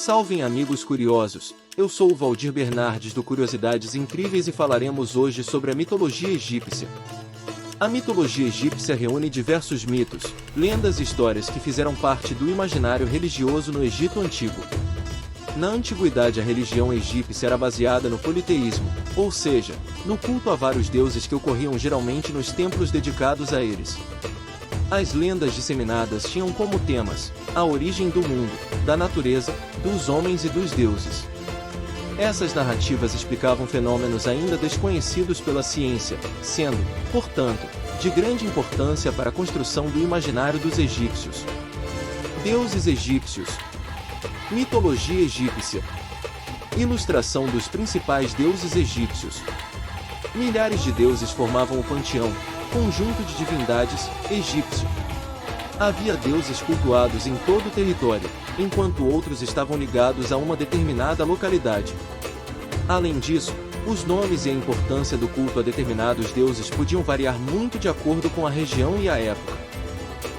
Salvem amigos curiosos, eu sou o Valdir Bernardes do Curiosidades Incríveis e falaremos hoje sobre a mitologia egípcia. A mitologia egípcia reúne diversos mitos, lendas e histórias que fizeram parte do imaginário religioso no Egito Antigo. Na antiguidade a religião egípcia era baseada no politeísmo, ou seja, no culto a vários deuses que ocorriam geralmente nos templos dedicados a eles. As lendas disseminadas tinham como temas a origem do mundo, da natureza, dos homens e dos deuses. Essas narrativas explicavam fenômenos ainda desconhecidos pela ciência, sendo, portanto, de grande importância para a construção do imaginário dos egípcios. Deuses egípcios. Mitologia egípcia. Ilustração dos principais deuses egípcios. Milhares de deuses formavam o panteão, conjunto de divindades, egípcio. Havia deuses cultuados em todo o território, enquanto outros estavam ligados a uma determinada localidade. Além disso, os nomes e a importância do culto a determinados deuses podiam variar muito de acordo com a região e a época.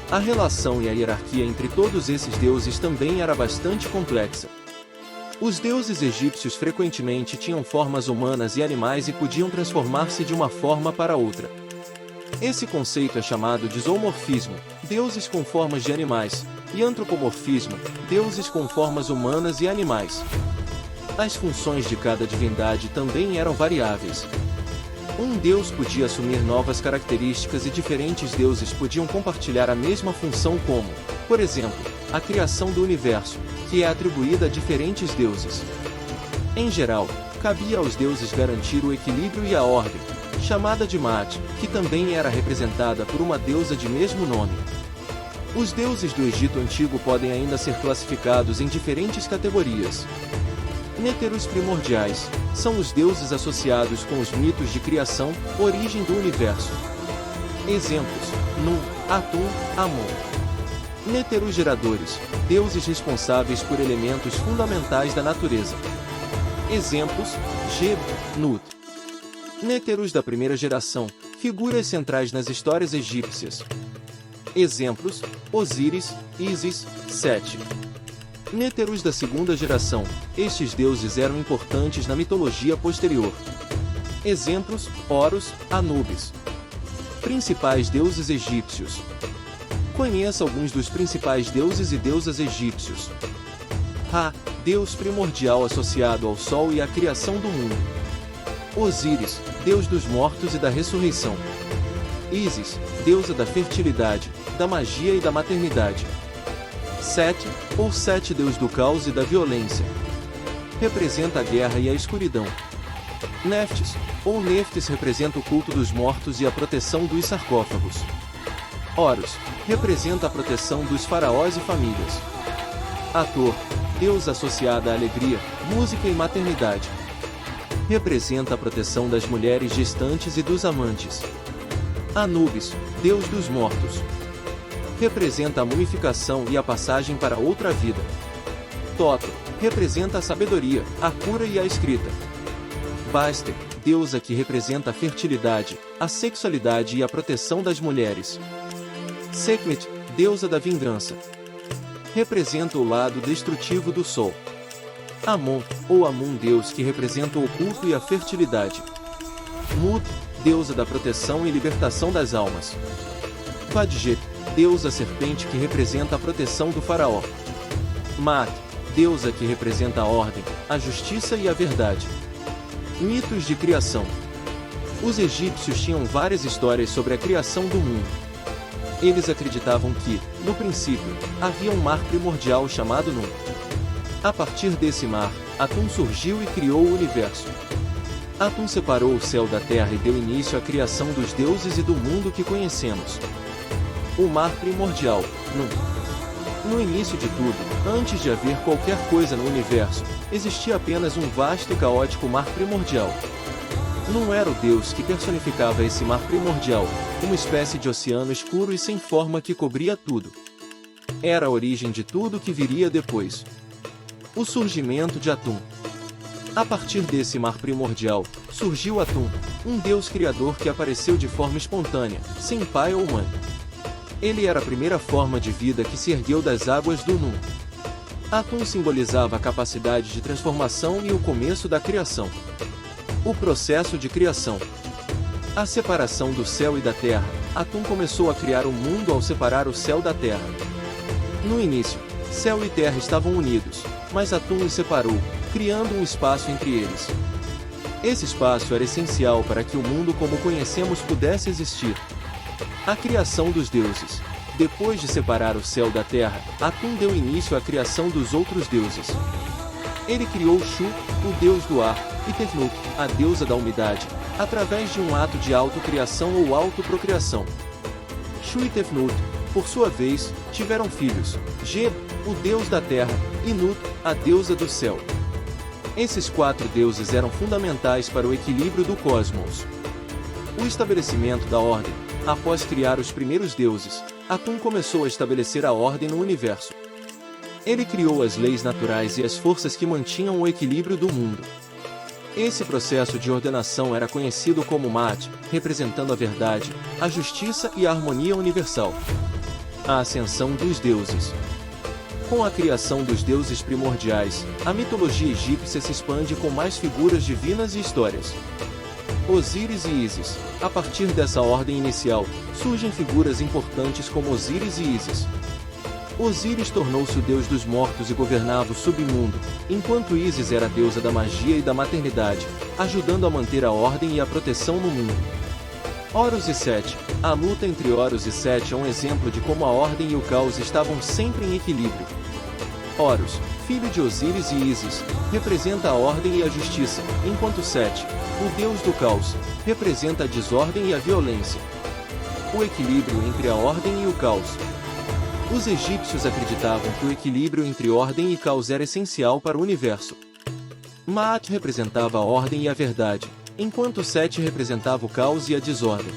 A relação e a hierarquia entre todos esses deuses também era bastante complexa. Os deuses egípcios frequentemente tinham formas humanas e animais e podiam transformar-se de uma forma para outra. Esse conceito é chamado de zoomorfismo, deuses com formas de animais, e antropomorfismo, deuses com formas humanas e animais. As funções de cada divindade também eram variáveis. Um deus podia assumir novas características e diferentes deuses podiam compartilhar a mesma função como, por exemplo, a criação do universo, que é atribuída a diferentes deuses. Em geral, cabia aos deuses garantir o equilíbrio e a ordem, chamada de Maat, que também era representada por uma deusa de mesmo nome. Os deuses do Egito Antigo podem ainda ser classificados em diferentes categorias. Néteros primordiais são os deuses associados com os mitos de criação, origem do universo. Exemplos: Nun, Atum, Amon. Néteros geradores, deuses responsáveis por elementos fundamentais da natureza. Exemplos: Geb, Nut. Néteros da primeira geração, figuras centrais nas histórias egípcias. Exemplos: Osíris, Ísis, Sete. Néteros da segunda geração, estes deuses eram importantes na mitologia posterior. Exemplos: Horus, Anubis. Principais deuses egípcios. Conheça alguns dos principais deuses e deusas egípcios. Ra, deus primordial associado ao sol e à criação do mundo. Osíris, deus dos mortos e da ressurreição. Ísis, deusa da fertilidade, da magia e da maternidade. Sete, ou Sete, deus do caos e da violência. Representa a guerra e a escuridão. Neftis, ou Neftis, representa o culto dos mortos e a proteção dos sarcófagos. Horus, representa a proteção dos faraós e famílias. Hathor, deusa associada à alegria, música e maternidade. Representa a proteção das mulheres gestantes e dos amantes. Anubis, deus dos mortos. Representa a mumificação e a passagem para outra vida. Toto, representa a sabedoria, a cura e a escrita. Bastet, deusa que representa a fertilidade, a sexualidade e a proteção das mulheres. Sekhmet, deusa da vingança. Representa o lado destrutivo do sol. Amon, ou Amun, deus que representa o oculto e a fertilidade. Mut, deusa da proteção e libertação das almas. Vadjet, deusa serpente que representa a proteção do faraó. Maat, deusa que representa a ordem, a justiça e a verdade. Mitos de criação. Os egípcios tinham várias histórias sobre a criação do mundo. Eles acreditavam que, no princípio, havia um mar primordial chamado Nun. A partir desse mar, Atum surgiu e criou o universo. Atum separou o céu da terra e deu início à criação dos deuses e do mundo que conhecemos. O mar primordial, Nun. No início de tudo, antes de haver qualquer coisa no universo, existia apenas um vasto e caótico mar primordial. Nun era o deus que personificava esse mar primordial, uma espécie de oceano escuro e sem forma que cobria tudo. Era a origem de tudo que viria depois. O surgimento de Atum. A partir desse mar primordial, surgiu Atum, um deus criador que apareceu de forma espontânea, sem pai ou mãe. Ele era a primeira forma de vida que se ergueu das águas do Nun. Atum simbolizava a capacidade de transformação e o começo da criação. O processo de criação. A separação do céu e da terra. Atum começou a criar o mundo ao separar o céu da terra. No início, céu e terra estavam unidos, mas Atum os separou, criando um espaço entre eles. Esse espaço era essencial para que o mundo como conhecemos pudesse existir. A criação dos deuses. Depois de separar o céu da terra, Atum deu início à criação dos outros deuses. Ele criou Shu, o deus do ar, e Tefnut, a deusa da umidade, através de um ato de autocriação ou autoprocriação. Shu e Tefnut, por sua vez, tiveram filhos, Geb, o deus da terra, e Nut, a deusa do céu. Esses 4 deuses eram fundamentais para o equilíbrio do cosmos. O estabelecimento da ordem. Após criar os primeiros deuses, Atum começou a estabelecer a ordem no universo. Ele criou as leis naturais e as forças que mantinham o equilíbrio do mundo. Esse processo de ordenação era conhecido como Ma'at, representando a verdade, a justiça e a harmonia universal. A ascensão dos deuses. Com a criação dos deuses primordiais, a mitologia egípcia se expande com mais figuras divinas e histórias. Osíris e Ísis. A partir dessa ordem inicial, surgem figuras importantes como Osíris e Ísis. Osíris tornou-se o deus dos mortos e governava o submundo, enquanto Ísis era a deusa da magia e da maternidade, ajudando a manter a ordem e a proteção no mundo. Horus e Sete. A luta entre Horus e Sete é um exemplo de como a ordem e o caos estavam sempre em equilíbrio. Horus, filho de Osíris e Ísis, representa a ordem e a justiça, enquanto Sete, o deus do caos, representa a desordem e a violência. O equilíbrio entre a ordem e o caos. Os egípcios acreditavam que o equilíbrio entre ordem e caos era essencial para o universo. Ma'at representava a ordem e a verdade, enquanto Sete representava o caos e a desordem.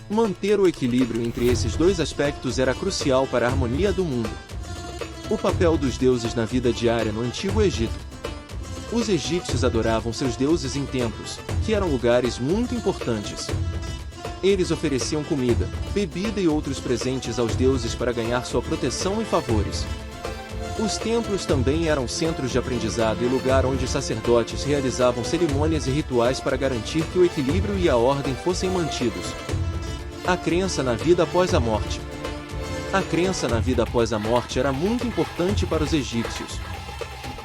Manter o equilíbrio entre esses dois aspectos era crucial para a harmonia do mundo. O papel dos deuses na vida diária no Antigo Egito. Os egípcios adoravam seus deuses em templos, que eram lugares muito importantes. Eles ofereciam comida, bebida e outros presentes aos deuses para ganhar sua proteção e favores. Os templos também eram centros de aprendizado e lugar onde sacerdotes realizavam cerimônias e rituais para garantir que o equilíbrio e a ordem fossem mantidos. A crença na vida após a morte. A crença na vida após a morte era muito importante para os egípcios.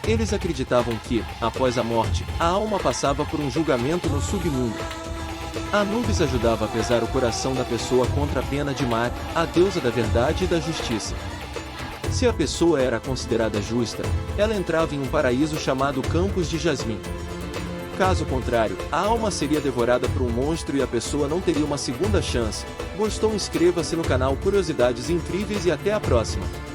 Eles acreditavam que, após a morte, a alma passava por um julgamento no submundo. Anubis ajudava a pesar o coração da pessoa contra a pena de Ma'at, a deusa da verdade e da justiça. Se a pessoa era considerada justa, ela entrava em um paraíso chamado Campos de Jasmim. Caso contrário, a alma seria devorada por um monstro e a pessoa não teria uma segunda chance. Gostou? Inscreva-se no canal Curiosidades Incríveis e até a próxima!